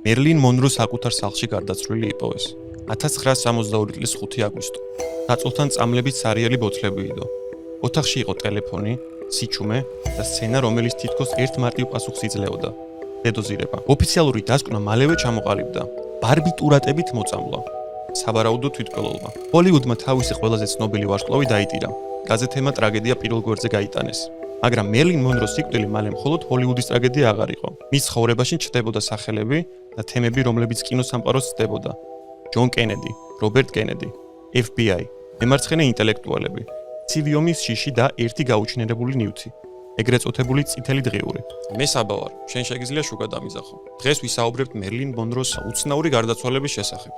მერლინ მონრო საკუთარ სახლში გარდაცვლილი იპოვეს. 1962 წლის 5 აგვისტო. დაწოლთან წამლებით სარიელი ბოთლები იდო. ოთახში იყო ტელეფონი, სიჩუმე და სცენა, რომელიც თითქოს ერთ მარტივ პასუხს იძლეოდა. დედოზირება. ოფიციალური დასკვნა მალევე ჩამოყალიბდა. ბარბიტურატებით მოწამლა. საბარაუდო თვითმკვლელობა. ჰოლივუდმა თავისი ყველაზე ცნობილი ვარსკვლავი დაიტირა. გაზეთებმა ტრაგედია პირველ გვერდზე გაიტანეს. მაგრამ მერლინ მონროს სიკვდილი მალე მხოლოდ ჰოლივუდის ტრაგედია აღარ იყო. მის ცხოვრებაში ჩნდებოდა სახელები და თემები, რომლებიც კინოსამყაროს ცდებოდა. ჯონ კენედი, რობერტ კენედი, FBI, მემარცხენე ინტელექტუალები, ცივი ომის შიში და ერთი გაუჩინარებული ნივთი, ეგრეთ წოდებული წითელი დღიური. მე საბა ვარ, შენ შეგიძლია შუქა დამიზახო. დღეს ვისაუბრებთ მერლინ მონროს უცნაური გარდაცვალების შესახებ.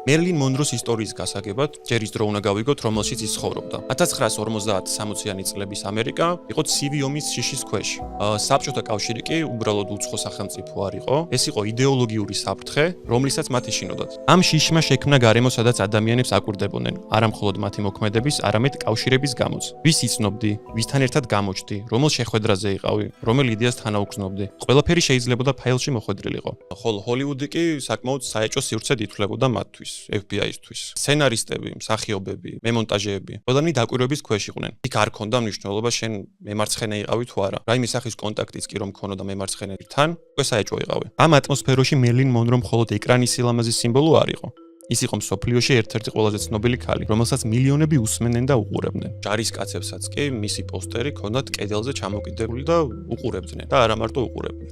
მერლინ მონროს ისტორიის გასაგებად ჯერ ის დრო უნდა გავიგოთ, რომელშიც ის ცხოვრობდა. 1950-60-იანი წლების ამერიკა იყო ცივი ომის შიშის ქვეშ. საბჭოთა კავშირი კი უბრალოდ უცხო სახელმწიფო არ იყო, ეს იყო იდეოლოგიური საფრთხე, რომლისაც მათ ეშინოდათ. ამ შიშმა შექმნა გარემო, სადაც ადამიანებს აკვირდებოდნენ, არა მხოლოდ მათი მოქმედების, არამედ კავშირების გამოც. ვის იცნობდი, ვისთან ერთად გამოჩდი, რომელ შეხვედრაზე იყავი, რომელ იდეას თანაუგრძნობდი. ყველაფერი შეიძლებოდა ფაილში მოხვედრილიყო. ხოლო ჰოლივუდი კი საკმაოდ საეჭვო სივრცედ ითვლებოდა მათთვის. FBI-ისთვის. სცენარისტები, მსახიობები, მემონტაჟეები, ყველანი დაკვირვების ქვეშ იყვნენ. იქ არ ქონდა მნიშვნელობა შენ მემარცხენე იყავი თუ არა. რაიმე სახის კონტაქტიც კი რომ ქონოდა მემარცხენეებთან, უკვე საეჭვო იყავი. ამ ატმოსფეროში მერლინ მონრო მხოლოდ ეკრანის სილამაზის სიმბოლო არ იყო. ის იყო მსოფლიოში ერთ-ერთი ყველაზე ცნობილი ქალი, რომელსაც მილიონები უსმენენ და უყურებდნენ. ჯარისკაცებსაც კი მისი პოსტერი ქონდათ კედელზე ჩამოკიდებული და უყურებდნენ და არა მარტო უყურებდნენ.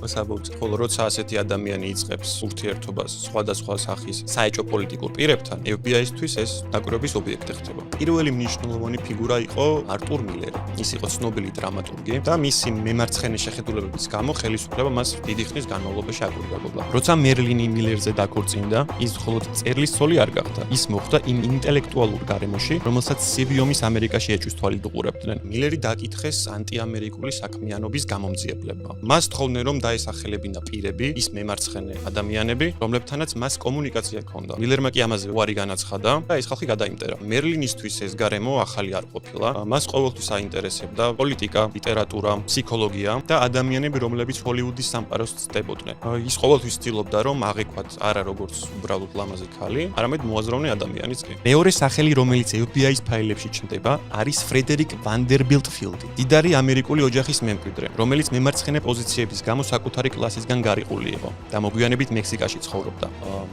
ხოლო როცა ასეთი ადამიანი იწყებს ურთიერთობას სხვადასხვა სახის საეჭვო პოლიტიკურ პირებთან, FBI-ისთვის ეს დაკვირვების ობიექტი ხდება. პირველი მნიშვნელოვანი ფიგურა იყო არტურ მილერი. ის იყო ცნობილი დრამატურგი და მისი მემარცხენე შეხედულებების გამო ხელისუფლება მას დიდი ხნის განმავლობაში აკვირდებოდა. როცა მერლინი მილერზე დაქორწინდა, ის მხოლოდ წერლის ცოლი არ გახდა. ის მოხდა იმ ინტელექტუალურ გარემოში, რომელსაც ცივი ომის ამერიკაში ეჭვის თვალით უყურებდნენ. მილერი დაკითხეს ანტიამერიკული საქმიანობის გამომძიებლებმა. მას თხოვდნენ რომ ესახელებინა პირები, ის მემარცხენე ადამიანები, რომლებთანაც მას კომუნიკაცია ჰქონდა. მილერმა კი ამაზე უარი განაცხადა და ეს ხალხი გადაიმტერა. მერლინისთვის ეს გარემო ახალი არ ყოფილა. მას ყოველთვის აინტერესებდა პოლიტიკა, ლიტერატურა, ფსიქოლოგია და ადამიანები, რომლებიც ჰოლივუდის სამყაროს ცდებოდნენ. ის ყოველთვის ცდილობდა, რომ აღექვათ არა როგორც უბრალოდ ლამაზი ქალი, არამედ მოაზროვნე ადამიანიც კი. მეორე სახელი, რომელიც FBI-ის ფაილებში ჩნდება, არის ფრედერიკ ვანდერბილტ ფილდი. დიდარი ამერიკული ოჯახის მემკვიდრე, რომელიც მემარცხენე პოზიციების გამო საკუთარი კლასისგან გარიყული იყო და მოგვიანებით მექსიკაში ცხოვრობდა.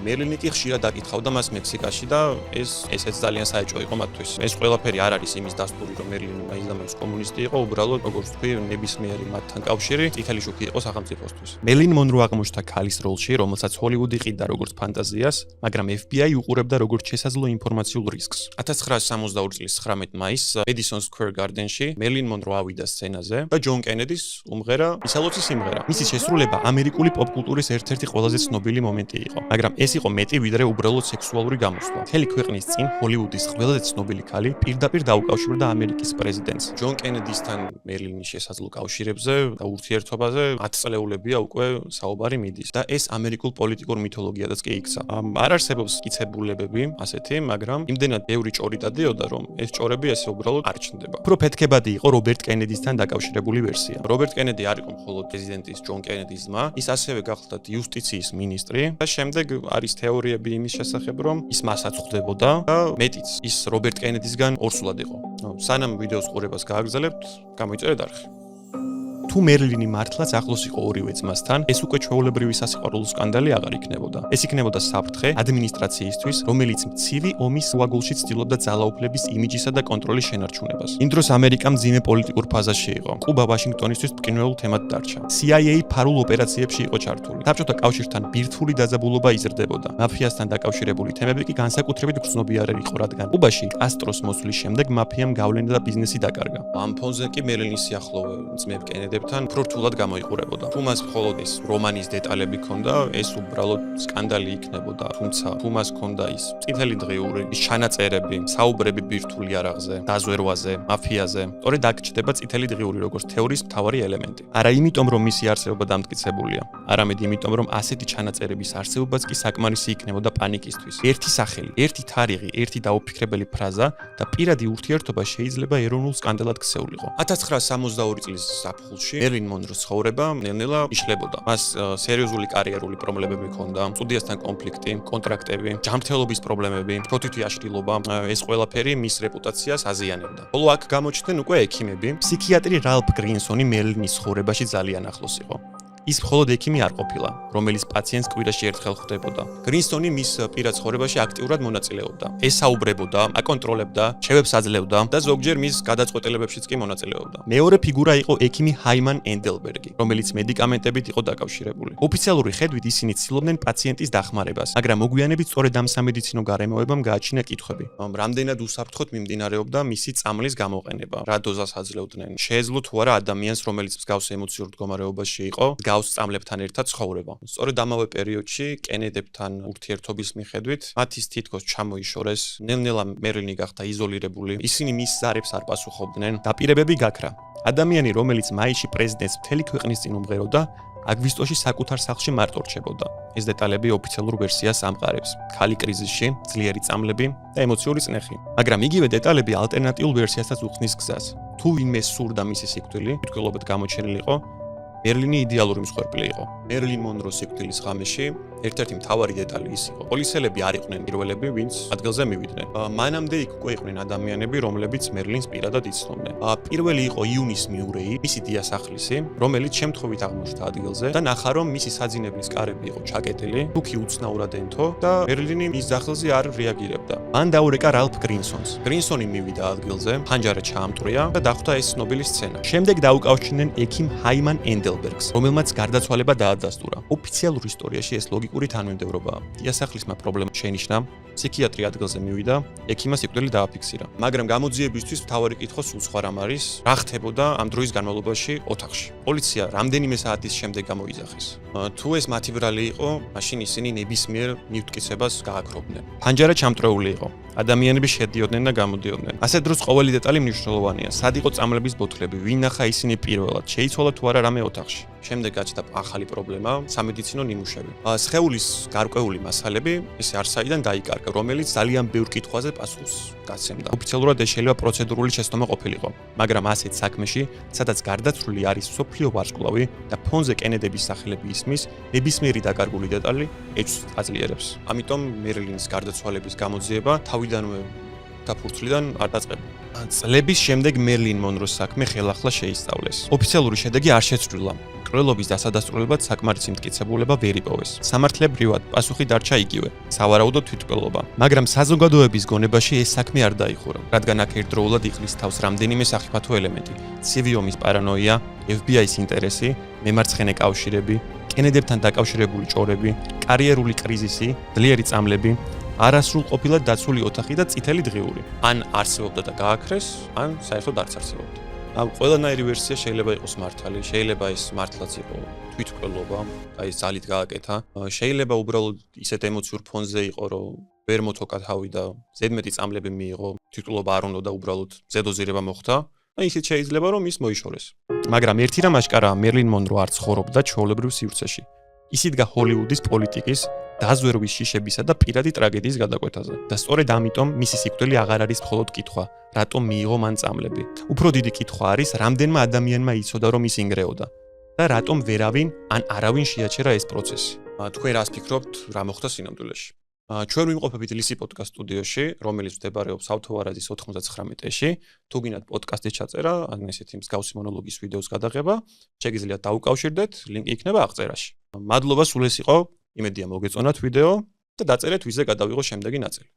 მერლინი კი ხშირად აკითხავდა მას მექსიკაში და ესეც ძალიან საეჭვო იყო მათთვის. ეს ყველაფერი არ არის იმის დასტური, რომ მერლინი მაინც კომუნისტი იყო, უბრალოდ როგორც თქვი, ნებისმიერი მათთან კავშირი წითელი შუქი იყო სახელმწიფოსთვის. მერლინ მონრო აღმოჩნდა ქალის როლში, რომელსაც ჰოლივუდი ყიდდა როგორც ფანტაზიას, მაგრამ FBI უყურებდა როგორც შესაძლო ინფორმაციულ რისკს. 1962 წლის 19 მაისს Madison Square Garden-ში მერლინ მონრო ავიდა სცენაზე და ჯონ კენედის უმღერა ისალოცი სიმღერა. მისი შესრულება ამერიკული პოპკულტურის ერთ-ერთი ყველაზე ცნობილი მომენტი იყო, მაგრამ ეს იყო მეტი ვიდრე უბრალოდ სექსუალური გამოსვლა. მთელი ქვეყნის წინ ჰოლივუდის ყველაზე ცნობილი ქალი პირდაპირ დაუკავშირდა ამერიკის პრეზიდენტს. ჯონ კენედისთან მერლინის შესაძლო კავშირებზე და ურთიერთობაზე 10 წლეულებია უკვე საუბარი მიდის და ეს ამერიკულ პოლიტიკურ მითოლოგიადაც კი იქცა. არ არსებობს მკიცებულებები ასეთი, მაგრამ იმდენად ბევრი ჭორი დადიოდა, რომ ეს ჭორები ესე უბრალოდ არ ჩნდება. უფრო ფეთქებადი იყო რობერტ კენედისთან დაკავშირებული ვერსია. რობერტ კენედი არ იყო მხოლოდ პრეზიდენტის ჯონ კენედის ძმა, ის ასევე გახლდათ იუსტიციის მინისტრი და შემდეგ არის თეორიები იმის შესახებ, რომ ის მასაც ხვდებოდა და მეტიც ის რობერტ კენედისგან ორსულად იყო. სანამ ვიდეოს ყურებას გააგრძელებთ, გამოიწერეთ არხი. თუ მერლინი მართლაც ახლოს იყო ორივე ძმასთან, ეს უკვე ჩვეულებრივი სასიყვარულო სკანდალი აღარ იქნებოდა. ეს იქნებოდა საფრთხე ადმინისტრაციისთვის, რომელიც მცივი ომის უაგულში ცდილობდა ძალაუფლების იმიჯისა და კონტროლის შენარჩუნებას. იმ დროს ამერიკა მძიმე პოლიტიკურ ფაზაში იყო. კუბა ვაშინგტონისთვის მყინვარულ თემად დარჩა. CIA ფარულ ოპერაციებში იყო ჩართული. საბჭოთა კავშირთან ბირთვული დაძაბულობა იზრდებოდა. მაფიასთან დაკავშირებული თემები კი განსაკუთრებით გრძნობიარე იყო, რადგან კუბაში კასტროს მოსვლის შემდეგ მაფიამ გავლენა და ბიზნესი დაკარგა. ამ ფონზე კი მერლინის სიახლოვე ძმებ კენედებთან უფრო რთულად გამოიყურებოდა. თუ მას მხოლოდ ეს რომანის დეტალები ჰქონდა, ეს უბრალოდ სკანდალი იქნებოდა. თუმცა თუ მას ჰქონდა ის წითელი დღიური, ის ჩანაწერები, საუბრები ბირთვული არაღზე, დაზვერვაზე, მაფიაზე, სწორედ აქ ჩნდება წითელი დღიური როგორც თეორიის მთავარი ელემენტი. არა იმიტომ, რომ მისი არსებობა დამტკიცებულია, არამედ იმიტომ, რომ ასეთი ჩანაწერების არსებობაც კი საკმარისი იქნებოდა პანიკისთვის. ერთი სახელი, ერთი თარიღი, ერთი დაუფიქრებელი ფრაზა და პირადი ურთიერთობა შეიძლება ეროვნულ სკანდალად ქსეულიყო. 1962 წლის ზაფხულში პერიოდში მერლინ მონროს ცხოვრება ნელ-ნელა იშლებოდა. მას სერიოზული კარიერული პრობლემები ჰქონდა, სტუდიასთან კონფლიქტი, კონტრაქტები, ჯანმრთელობის პრობლემები, თვითი აშლილობა, ეს ყველაფერი მის რეპუტაციას აზიანებდა. ბოლო აქ გამოჩნდნენ უკვე ექიმები, ფსიქიატრი რალფ გრინსონი მერლინის ცხოვრებაში ძალიან ახლოს იყო. ის მხოლოდ ექიმი არ ყოფილა, რომელიც პაციენტს კვირაში ერთხელ ხვდებოდა. გრინსონი მის პირად ცხოვრებაში აქტიურად მონაწილეობდა. ესაუბრებოდა, აკონტროლებდა, რჩევებს აძლევდა და ზოგჯერ მის გადაწყვეტილებებშიც კი მონაწილეობდა. მეორე ფიგურა იყო ექიმი ჰაიმან ენდელბერგი, რომელიც მედიკამენტებით იყო დაკავშირებული. ოფიციალური ხედვით ისინი ცდილობდნენ პაციენტის დახმარებას, მაგრამ მოგვიანებით სწორედ ამ სამედიცინო გარემოებამ გააჩინა კითხვები. რამდენად უსაფრთხოდ მიმდინარეობდა მისი წამლის გამოყენება, რა დოზას აძლევდნენ, შეეძლო თუ არა ადამიანს, რომელიც მსგავს ემოციურ მდგომარეობაში იყო, გავს წამლებთან ერთად ცხოვრება. სწორედ ამავე პერიოდში კენედებთან ურთიერთობის მიხედვით მათის თითქოს ჩამოიშორეს, ნელ-ნელა მერლინი გახდა იზოლირებული. ისინი მის ზარებს არ პასუხობდნენ. დაპირებები გაქრა. ადამიანი, რომელიც მაისში პრეზიდენტს მთელი ქვეყნის წინ უმღეროდა, აგვისტოში საკუთარ სახლში მარტო რჩებოდა. ეს დეტალები ოფიციალურ ვერსიას ამყარებს. ქალი კრიზისში, ძლიერი წამლები და ემოციური წნეხი. მაგრამ იგივე დეტალები ალტერნატიულ ვერსიასაც უხსნის გზას. თუ ვინმე სურდა მისი სიკვდილი, თვითმკვლელობით გამოჩენილიყო, მერლინი იდეალური მსხვერპლი იყო. მერლინ მონროს სიკვდილის ღამეში ერთ-ერთი მთავარი დეტალი ის იყო. პოლიციელები არ იყვნენ პირველები, ვინც ადგილზე მივიდნენ. მანამდე იქ უკვე იყვნენ ადამიანები, რომლებიც მერლინს პირადად იცნობდნენ. პირველი იყო იუნის მიურეი, მისი დიასახლისი, რომელიც შემთხვევით აღმოჩნდა ადგილზე და ნახა, რომ მისი საძინებლის კარები იყო ჩაკეტილი, თუქი უცნაურად ენთო და მერლინი მის დახელზე არ რეაგირებდა. მან დაურეკა რალფ გრინსონს. გრინსონი მივიდა ადგილზე, ხანჯარი ჩაამტვრია და დახვდა ეს ცნობილი სცენა. შემდეგ დაუკავშირდნენ ექიმ ჰაიმან ენდელბერგს, რომელმაც გარდაცვალება დაადასტურა. ოფიციალურ ისტორიაში ეს ლოგიკური თანმიმდევრობაა. დიასახლისმა პრობლემა შენიშნა, ფსიქიატრი ადგილზე მივიდა, ექიმმა სიკვდილი დააფიქსირა. მაგრამ გამოძიებისთვის მთავარი კითხვა სულ სხვა რამ არის, რა ხდებოდა ამ დროის განმავლობაში ოთახში. პოლიცია რამდენიმე საათის შემდეგ გამოიძახეს. თუ ეს მათი ბრალი იყო, მაშინ ისინი ნებისმიერ მივტკიცებას გააქრობდნენ. ფანჯარა ჩამტვრეული იყო. ადამიანები შედიოდნენ და გამოდიოდნენ. ასე დროს ყოველი დეტალი მნიშვნელოვანია. სად იყო წამლების ბოთლები, ვინ ნახა ისინი პირველად, შეიცვალა თუ არა რამე ოთახში. შემდეგ გაჩნდა ახალი პრობლემა, სამედიცინო ნიმუშები. სხეულის გარკვეული მასალები ესე არსაიდან დაიკარგა, რომელიც ძალიან ბევრ კითხვაზე პასუხს გაცემდა. ოფიციალურად ეს შეიძლება პროცედურული შეცდომა ყოფილიყო, მაგრამ ასეთ საქმეში, სადაც გარდაცვლილი არის მსოფლიო ვარსკვლავი და ფონზე კენედების სახელები ისმის, ნებისმიერი დაკარგული დეტალი ეჭვს აძლიერებს. ამიტომ მერლინის გარდაცვალების გამოძიება თავიდანვე დაფურცლიდან არ დაწყება. წლების შემდეგ მერლინ მონროს საქმე ხელახლა შეისწავლეს. ოფიციალური შედეგი არ შეცვლილა. მკვლელობის დასადასტურებლად საკმარისი მტკიცებულება ვერ იპოვეს. სამართლებრივად პასუხი დარჩა იგივე, სავარაუდო თვითმკვლელობა. მაგრამ საზოგადოების გონებაში ეს საქმე არ დაიხურა, რადგან აქ ერთდროულად იყრის თავს რამდენიმე სახიფათო ელემენტი: ცივი ომის პარანოია, FBI-ის ინტერესი, მემარცხენე კავშირები, კენედებთან დაკავშირებული ჭორები, კარიერული კრიზისი, ძლიერი წამლები, არასრულყოფილად დაცული ოთახი და წითელი დღიური. ან არსებობდა და გააქრეს, ან საერთოდ არც არსებობდა. ყველანაირი ვერსია შეიძლება იყოს მართალი, შეიძლება ეს მართლაც იყო თვითმკვლელობა, აი ეს ძალით გააკეთა. შეიძლება უბრალოდ ისეთ ემოციურ ფონზე იყო, რომ ვერ მოთოკა თავი და ზედმეტი წამლები მიიღო, თვითმკვლელობა არ უნდა და უბრალოდ ზედოზირება მოხდა. აი ისიც შეიძლება რომ ის მოიშორეს. მაგრამ ერთი რამ აშკარაა, მერლინ მონრო არ ცხოვრობდა ჩვეულებრივ სივრცეში. ის იდგა ჰოლივუდის პოლიტიკის, დაზვერვის შიშებისა და პირადი ტრაგედიის გადაკვეთაზე. და სწორედ ამიტომ მისი სიკვდილი აღარ არის მხოლოდ კითხვა, რატომ მიიღო მან წამლები. უფრო დიდი კითხვა არის, რამდენმა ადამიანმა იცოდა, რომ ის ინგრეოდა და რატომ ვერავინ ან არავინ შეაჩერა ეს პროცესი. თქვენ რას ფიქრობთ, რა მოხდა სინამდვილეში? ჩვენ ვიმყოფებით ლისი პოდკასტ სტუდიოში, რომელიც მდებარეობს ავთოვარაძის 99-ში. თუ გინდათ პოდკასტის ჩაწერა, ან ესეთი მსგავსი მონოლოგის ვიდეოს გადაღება, შეგიძლიათ დაუკავშირდეთ, ლინკი იქნება აღწერაში. მადლობა, სულ ეს იყო. იმედია მოგეწონათ ვიდეო და დაწერეთ ვიზე გადავიღო შემდეგი ნაწილი.